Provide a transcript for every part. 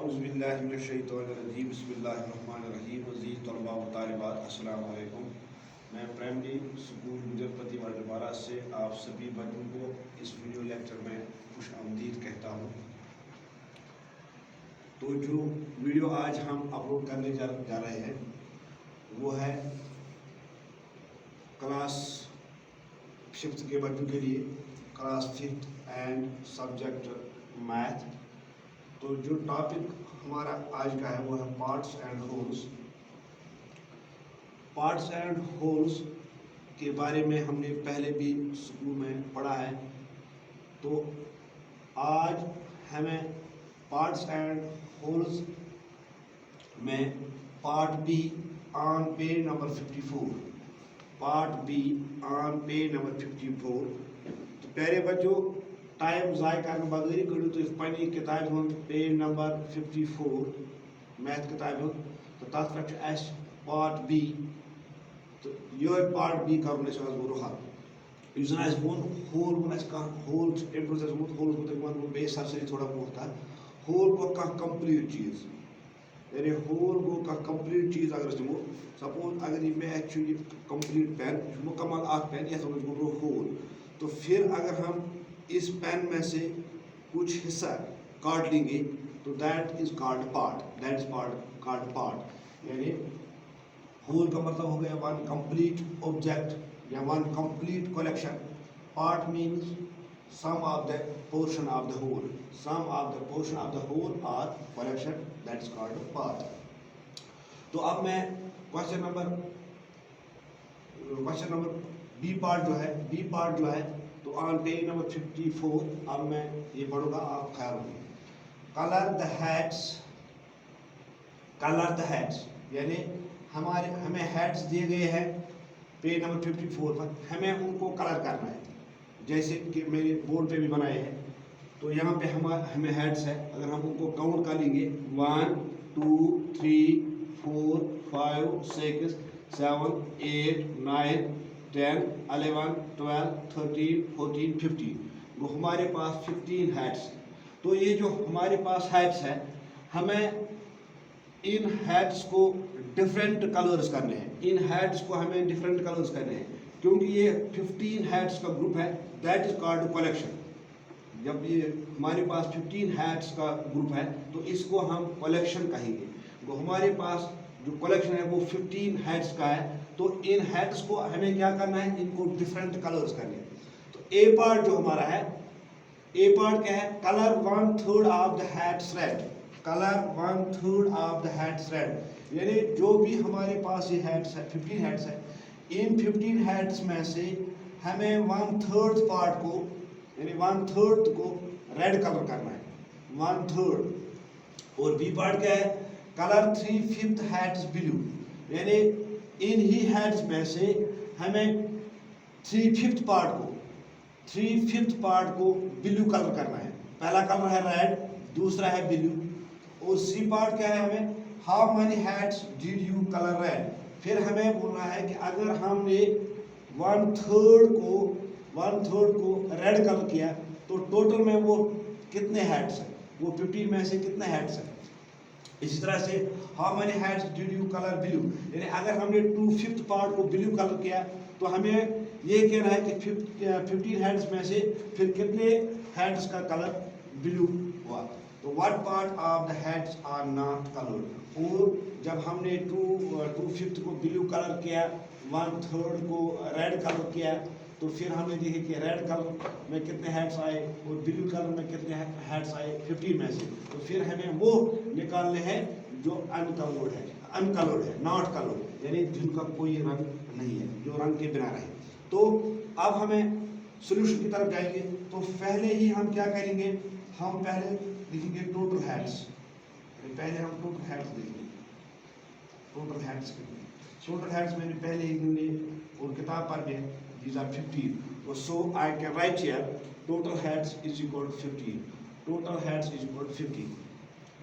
औज़ुबिल्लाहिमिनश्शैतानिर्रजीम बिस्मिल्लाहिर्रहमानिर्रहीम अज़ीज़ तलबा व तालिबात अस्सलामु अलैकुम। मैं प्राइमरी स्कूल गुजरपति वाडपारा से आप सभी बच्चों को इस वीडियो लेक्चर में खुश आमदीद कहता हूँ। तो जो वीडियो आज हम अपलोड करने जा रहे हैं वो है क्लास 5th के बच्चों के लिए, class 5th and subject math. तो जो टॉपिक हमारा आज का है वो है parts and holes. Parts and holes के बारे में हमने पहले भी स्कूल में पढ़ा है। तो आज हमें पार्ट्स एंड होल्स में part be on page number 54, part be on page number 54। तो प्यारे बच्चों, टाइम ज़ाय करने बगैर करो तो पन्नी किताब हूँ पेज नंबर 54 मैथ किताब हूँ। तो तथ पे पार्ट बी, तो ये पार्ट बी कर रुहात इस वो होल वो होल इंट्रोड्यूस होल वो बे सरसरी थोड़ा बहुत था। होल गो कंप्लीट चीज़, यानी होल गो कंप्लीट चीज़ अगर दिमो सपोज अगर ये मैथ कंप्लीट पेन मुकम्मल पेन ये होल। तो फिर अगर हम इस पेन में से कुछ हिस्सा काट लेंगे तो that is called part, that is called part. यानी होल का मतलब हो गया वन कंप्लीट ऑब्जेक्ट या one complete collection. Part means some of the portion of the whole, some of the portion of the whole और collection, that is called part. तो अब मैं क्वेश्चन नंबर बी पार्ट जो है तो on page number 54 अब मैं ये पढ़ूंगा, आप ख्याल रखिए। कलर द हेड्स, यानी हमें हेड्स दिए गए हैं पेज नंबर 54 पर, हमें उनको कलर करना है जैसे कि मेरे बोर्ड पे भी बनाए हैं। तो यहाँ पे हमें हेड्स है, अगर हम उनको काउंट कर लेंगे 1 2 3 4 5 6 7 8 9 10 11 12 13 14 15, वो हमारे पास 15 हेड्स। तो ये जो हमारे पास हेड्स है, हमें इन हेड्स को डिफरेंट कलर्स करने हैं, इन हेड्स को हमें डिफरेंट कलर्स करने हैं क्योंकि ये 15 हेड्स का ग्रुप है, दैट इज कॉल्ड कलेक्शन। जब ये हमारे पास 15 हेड्स का ग्रुप है तो इसको हम कलेक्शन कहेंगे। वो हमारे पास जो कलेक्शन है वो 15 हेड्स का है, तो इन हेड्स को हमें क्या करना है, इनको डिफरेंट कलर्स करने हैं। तो ए पार्ट जो हमारा है, ए पार्ट क्या है, colour 1/3 of the heads red, colour 1/3 of the heads red. यानी जो भी हमारे पास ये हेड्स है 15 हेड्स है, इन 15 हेड्स में से हमें 1/3 पार्ट को यानी 1/3 को रेड कलर करना है, 1/3। और बी पार्ट क्या है, कलर 3/5 हेड्स ब्लू, यानी इन ही हेड्स में से हमें 3/5 पार्ट को ब्लू कलर करना है। पहला कलर है रेड, दूसरा है ब्लू। और सी पार्ट क्या है, हमें how many heads did you colour red. फिर हमें बोलना है कि अगर हमने 1/3 को रेड कलर किया तो टोटल में वो कितने हेड्स हैं, वो 15 में से कितने हेड्स हैं। इसी तरह से how many heads did you colour blue, यानी अगर हमने 2/5 पार्ट को ब्लू कलर किया तो हमें ये कहना है कि 15 हेड्स में से फिर कितने हेड्स का कलर ब्लू हुआ। तो what part of the heads are not coloured. और जब हमने 2/5 को ब्लू कलर किया, 1/3 को रेड कलर किया, तो फिर हमने देखे कि रेड कलर में कितने हेड्स आए और ब्लू कलर में कितने हेड्स आए 15 में से। तो फिर हमें वो निकालने हैं जो अनकलर्ड है, नॉट कलर्ड, यानी जिनका कोई रंग नहीं है, जो रंग के बिना रहे। तो अब हमें सोल्यूशन की तरफ जाएंगे। तो पहले ही हम क्या करेंगे, हम पहले लिखेंगे टोटल हेड्स। पहले हम टोटल हेड्स देखेंगे, टोटल हेड्स मैंने पहले ही और किताब पर भी these are 15. So I can write here total heads is equal to 15. Total heads is equal to 15.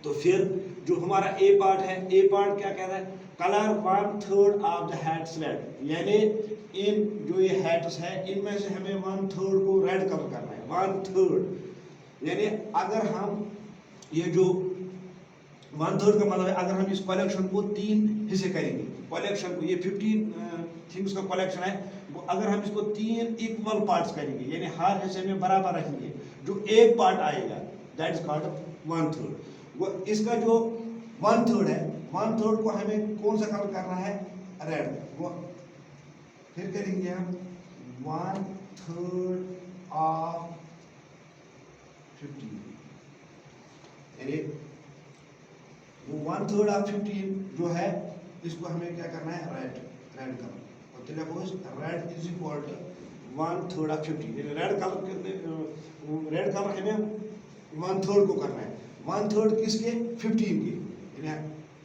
तो फिर जो हमारा ए पार्ट है, ए पार्ट क्या कह रहा है, colour 1/3 of the heads red, यानी इन जो ये हेड्स है इनमें से हमें 1/3 को रेड कलर करना है, 1/3। यानी अगर हम ये जो 1/3 का मतलब है अगर हम इस कलेक्शन को 3 हिस्से करेंगे, कलेक्शन को, ये 15 थिंग्स का कलेक्शन है, वो अगर हम इसको 3 इक्वल पार्ट्स करेंगे, यानी हर हिस्से में बराबर रखेंगे, जो एक पार्ट आएगा दैट इज कॉल्ड 1/3। वो इसका जो 1/3 है, 1/3 को हमें कौन सा कलर करना है? रेड। वो फिर करेंगे हम 1/3 ऑफ 15, यानी वो 1/3 ऑफ 15 जो है, इसको हमें क्या करना है? Red colour. और red is equal to 1/3 of 15, यानी रेड कलर हमें 1/3 को करना है। 1/3 किसके? 15 के। यानी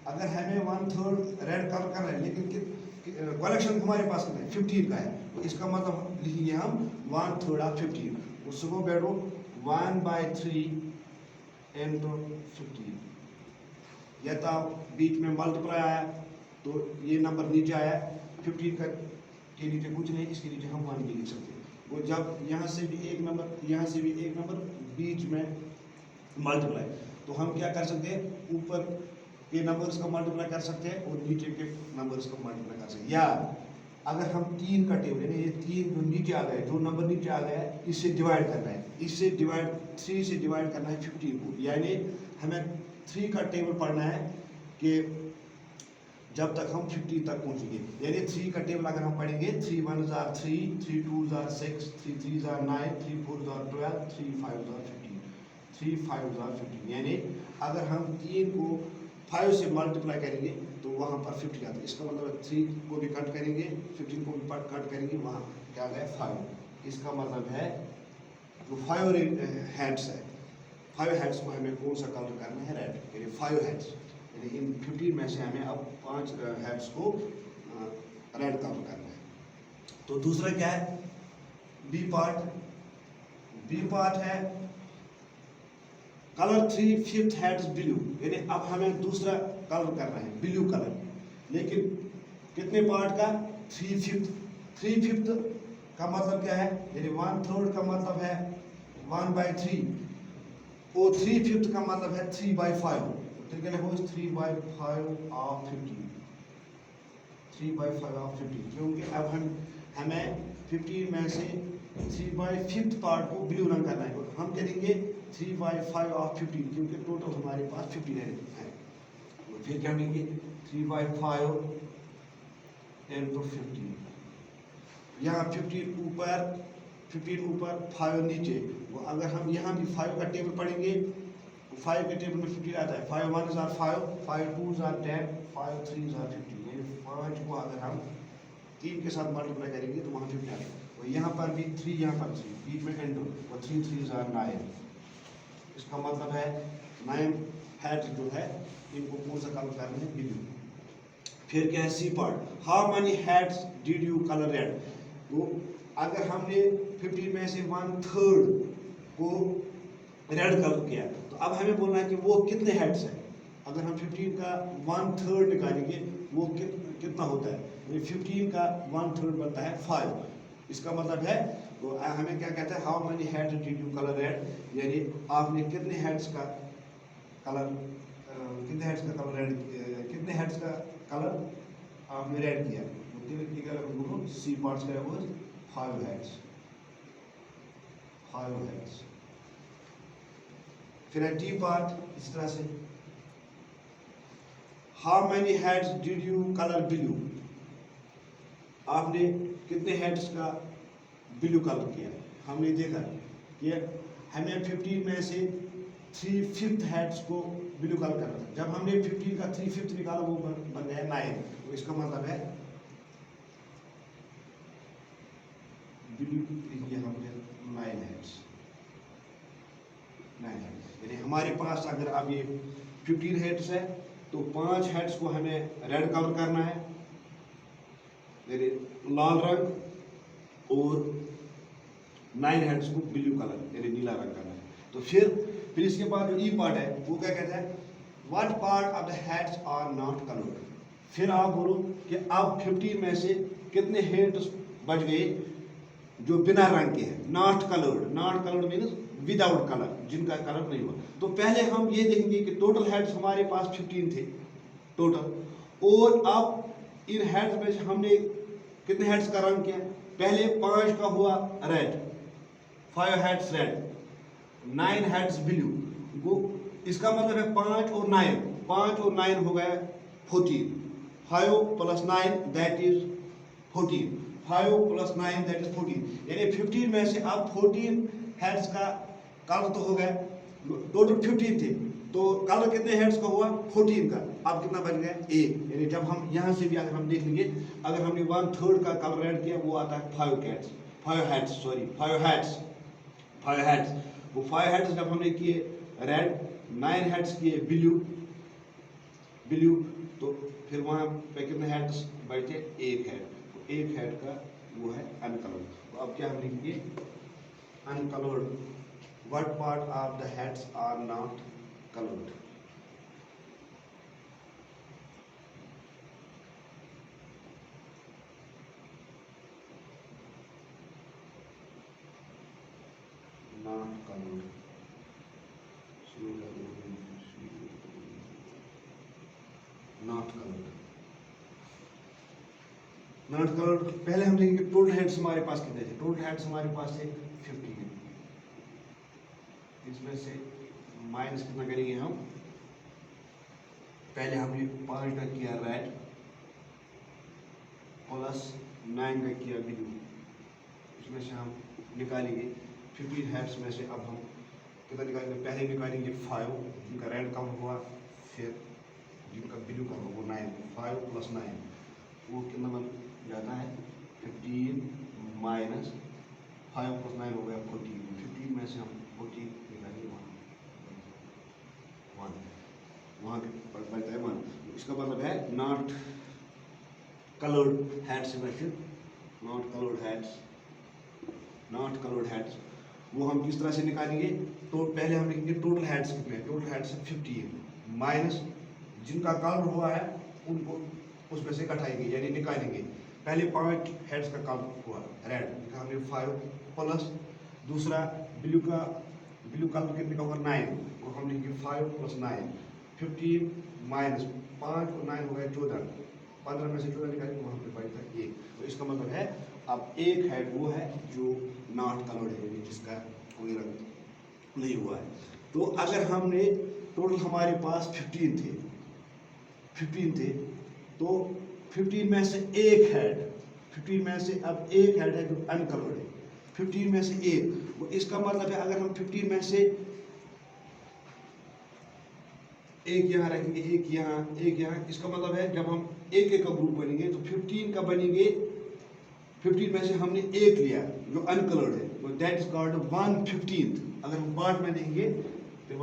अगर हमें 1/3 रेड कलर करना है, लेकिन कलेक्शन हमारे पास कितना है? 15 का है, तो इसका मतलब लिखेंगे हम 1/3 ऑफ 15। उसको बैठो 1/3 into 15, या तो बीच में मल्टीप्लाई आया तो ये नंबर नीचे आया, 15 का के नीचे कुछ नहीं, इसके नीचे हम 1 भी लिख सकते हैं। वो जब यहाँ से भी एक नंबर, यहाँ से भी एक नंबर, बीच में मल्टीप्लाई, तो हम क्या कर सकते हैं? ऊपर के नंबर्स का मल्टीप्लाई कर सकते हैं और नीचे के नंबर्स का मल्टीप्लाई कर सकते हैं। या अगर हम 3 का टेबल, यानी ये 3 जो नीचे आ गए, जो नंबर नीचे आ गया है, इससे डिवाइड करना है, इससे डिवाइड 3 से डिवाइड करना है 15 को, यानी हमें 3 का टेबल पढ़ना है कि जब तक हम 15 तक पहुंचेंगे। यानी 3 का टेबल अगर हम पढ़ेंगे, 3 1 are 3, 3 2 are 6, 3 3 are 9, 3 4 are 12, 3 5 are 15, 3 5 are 15, यानी अगर हम 3 को 5 से मल्टीप्लाई करेंगे तो वहाँ पर 50 आता है। इसका मतलब 3 को भी कट करेंगे, 15 को भी कट करेंगे, वहाँ क्या गया? 5। इसका मतलब है जो 5 हेड्स है, 5 हेड्स को हमें कौन सा कलर करना है? रेड, यानी 5 हेड्स, यानी इन 15 में से हमें अब 5 हेड्स को रेड कलर करना है। तो दूसरा क्या है? बी पार्ट है कलर 3/5 हेड्स ब्लू, यानी अब हमें दूसरा कलर करना है ब्लू कलर, लेकिन कितने पार्ट का? 3/5। 3/5 का मतलब क्या है? यानी 1/3 का मतलब है 1/3, और 3/5 का मतलब है 3/5। तो क्या लिखो? 3/5 ऑफ 15, 3/5 ऑफ 15, क्योंकि अब हमें 15 में से 3/5 पार्ट को ब्लू रंग करना है। हम करेंगे 3/5 ऑफ 15, क्योंकि टोटल हमारे पास 15 है। तो फिर क्या करेंगे? 3/5 into 15, यहाँ 15 ऊपर 5 नीचे। वो अगर हम यहाँ भी 5 का टेबल पढ़ेंगे, 5 के टेबल में 15 आता है। 5 1 are 5, 5 2 are 10, 5 3 are 15, यानी 5 को अगर हम 3 के साथ मल्टीप्लाई करेंगे तो वहाँ 15 आता है। और यहाँ पर भी 3, यहाँ पर 3, बीच में एंड, और 3 3 are 9। इसका मतलब है 9 हेड जो है, इनको कौन सा कलर करना है? ब्लू। फिर क्या है? C part, how many heads did you colour red? वो अगर हमने 15 में से 1/3 को रेड कलर किया, तो अब हमें बोलना है कि वो कितने हेड्स हैं। अगर हम 15 का 1/3 निकालेंगे, वो कितना होता है? 15 का 1/3 बनता है 5। इसका मतलब है वो हमें क्या कहता है? How many heads did you colour red, यानी आपने कितने हेड्स का कलर आपने रेड किया। सी पार्ट्स का वो 5 हेड्स। फिर है डी पार्ट इस तरह से, how many heads did you colour blue, आपने कितने हेड्स का ब्लू कलर किया। हमने देखा कि हमें 15 में से 3/5 हेड्स को ब्लू कलर करना था। जब हमने 15 का 3/5 निकाला, वो बन गया 9। तो इसका मतलब है ब्लू लिखिए हमने 9 हेड्स। यानी हमारे पास अगर अब ये 15 हेड्स है, तो 5 हेड्स को हमें रेड कलर करना है, यानी लाल रंग, और 9 हेड्स को ब्लू कलर यानी नीला रंग करना है। तो फिर इसके बाद जो ई पार्ट है, वो क्या कहता है? What part of the heads are not coloured. फिर आप बोलो कि अब 15 में से कितने हेड्स बच गए जो बिना रंग के हैं, not coloured means without colour. जिनका कलर नहीं हुआ। तो पहले हम ये देखेंगे कि टोटल हेड्स हमारे पास 15 थे टोटल, और अब इन हेड्स में से हमने कितने हेड्स का रंग किया। पहले 5 का हुआ red, 5 heads red, 9 heads blue. वो इसका मतलब है 5 और 9, 5 और 9 हो गया 14, 5 plus 9 that is 14, 5 plus 9 that is 14, यानी 15 में से अब 14 हेड्स का कलर तो हो गया। टोटल 15 थे तो कलर कितने हेड्स का हुआ 14 का। अब कितना बन गया 1, यानी जब हम यहाँ से भी अगर हम देख लेंगे, अगर हमने 1/3 का कलर रेड किया वो आता है 5 हेड्स, 5 हेड्स। वो 5 हेड्स जब हमने किए रेड, 9 हेड्स किए ब्लू, तो फिर वहाँ पे कितने हेड्स बचे 1 हेड। तो 1 हेड का वो है अनकलर्ड। तो अब क्या हम लिखेंगे uncoloured, what part of the heads are not colored। not colored, not colored, not colored। पहले हम देखेंगे टोटल हेड्स हमारे पास कितने थे। टोटल हेड्स हमारे पास थे 15, इसमें से माइनस कितना करेंगे हम। पहले हमने 5 का किया रेड, प्लस 9 का किया ब्लू, इसमें से हम निकालेंगे 15 हेड्स में से। अब हम कितना निकालेंगे, पहले निकालेंगे 5 जिनका रेड कम हुआ, फिर जिनका ब्लू कम हुआ वो 9, 5 प्लस 9 वो कितना बन जाता है 15 माइनस 5 प्लस 9 हो गया 14, 15 में से हम 14 निकालेंगे 1, वहाँ बनता है 1। इसका मतलब है not coloured heads, not coloured heads. वो हम किस तरह से निकालेंगे। तो पहले हम लिखेंगे टोटल हेड्स कितने, टोटल हेड्स 15 माइनस जिनका कलर हुआ है उनको उसमें से घटाएंगे यानी निकालेंगे। पहले 5 हेड्स का कलर हुआ रेड, हमने 5 प्लस दूसरा ब्लू कलर कितने का होगा 9, और हम लिखेंगे 5 प्लस 9, 15 माइनस 5 और 9 हो गया 14, 15 में से 14 निकालेंगे वहाँ पे बचता है 1। तो इसका मतलब है अब 1 हेड वो है जो नॉट कलर्ड है, जिसका कोई रंग नहीं हुआ है। तो अगर हमने टोटल हमारे पास 15 थे तो 15 में से 1 हेड, 15 में से अब 1 हेड है जो अनकलर्ड है, 15 में से 1। वो इसका मतलब है अगर हम 15 में से एक यहाँ रखेंगे, एक यहाँ, इसका मतलब है जब हम एक का ग्रुप बनेंगे तो 15 का बनेंगे, 15 में से हमने 1 लिया जो अनकलर्ड है, तो दैट इज कॉल्ड 1/15। अगर हम पार्ट में देखेंगे तो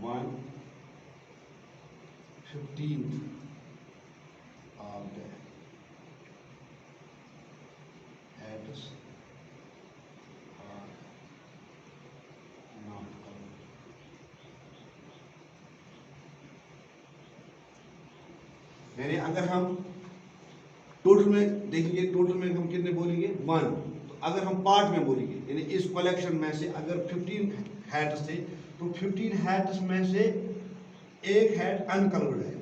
1/15 of the heads are not colored। यानी अगर हम टोटल में देखेंगे, टोटल में हम कितने बोलेंगे 1। तो अगर हम पार्ट में बोलेंगे यानी इस कलेक्शन में से अगर 15 हेड्स थे तो 15 हेड्स में से 1 हेड अनकलर्ड है,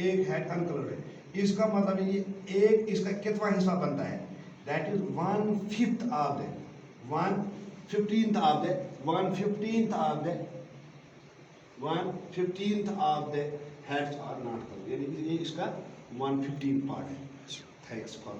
1 हेड अनकलर्ड है। इसका मतलब ये एक इसका कितना हिस्सा बनता है, that is 1/5 of the 1/15 of the 1/15 of the heads are not coloured, यानी ये इसका 1/15 पार्ट है। Thanks for